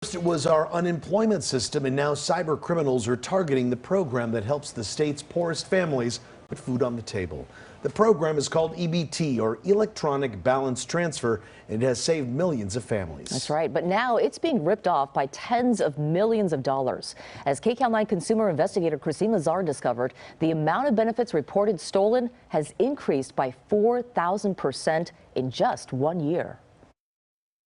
First, it was our unemployment system, and now cyber criminals are targeting the program that helps the state's poorest families put food on the table. The program is called EBT, or Electronic Balance Transfer, and it has saved millions of families. That's right, but now it's being ripped off by tens of millions of dollars. As KCAL 9 consumer investigator Kristine Lazar discovered, the amount of benefits reported stolen has increased by 4,000% in just 1 year.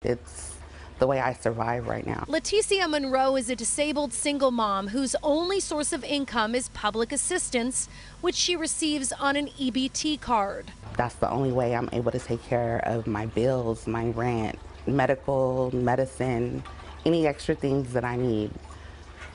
It's the way I survive right now. Leticia Monroe is a disabled single mom whose only source of income is public assistance, which she receives on an EBT card. That's the only way I'm able to take care of my bills, my rent, medical, medicine, any extra things that I need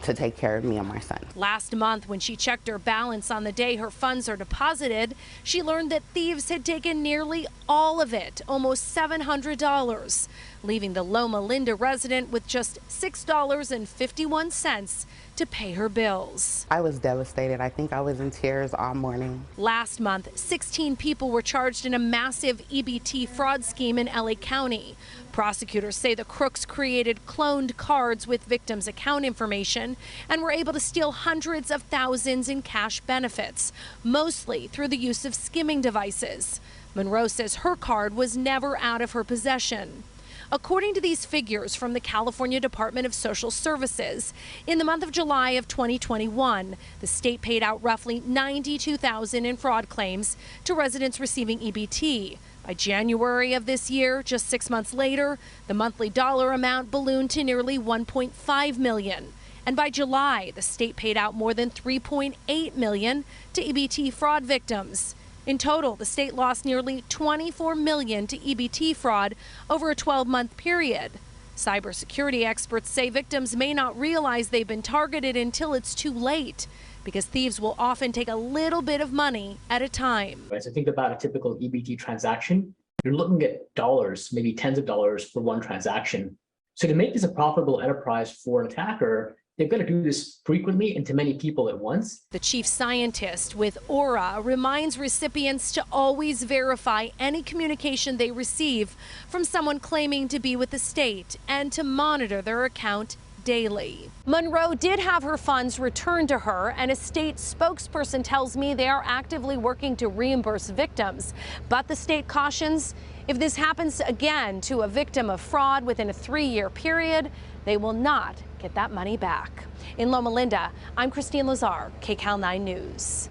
to take care of me and my son. Last month, when she checked her balance on the day her funds are deposited, she learned that thieves had taken nearly all of it, almost $700, leaving the Loma Linda resident with just $6.51 to pay her bills. I was devastated. I think I was in tears all morning. Last month, 16 people were charged in a massive EBT fraud scheme in LA County. Prosecutors say the crooks created cloned cards with victims' account information and were able to steal hundreds of thousands in cash benefits, mostly through the use of skimming devices. Monroe says her card was never out of her possession. According to these figures from the California Department of Social Services, in the month of July of 2021, the state paid out roughly $92,000 in fraud claims to residents receiving EBT. By January of this year, just 6 months later, the monthly dollar amount ballooned to nearly $1.5 million. And by July, the state paid out more than $3.8 million to EBT fraud victims. In total, the state lost nearly $24 million to EBT fraud over a 12-month period. Cybersecurity experts say victims may not realize they've been targeted until it's too late, because thieves will often take a little bit of money at a time. So think about a typical EBT transaction. You're looking at dollars, maybe tens of dollars for one transaction. So to make this a profitable enterprise for an attacker, they've got to do this frequently and to many people at once. The chief scientist with Aura reminds recipients to always verify any communication they receive from someone claiming to be with the state and to monitor their account daily. Monroe did have her funds returned to her, and a state spokesperson tells me they are actively working to reimburse victims. But the state cautions if this happens again to a victim of fraud within a 3-year period, they will not get that money back. In Loma Linda, I'm Kristine Lazar, KCAL 9 News.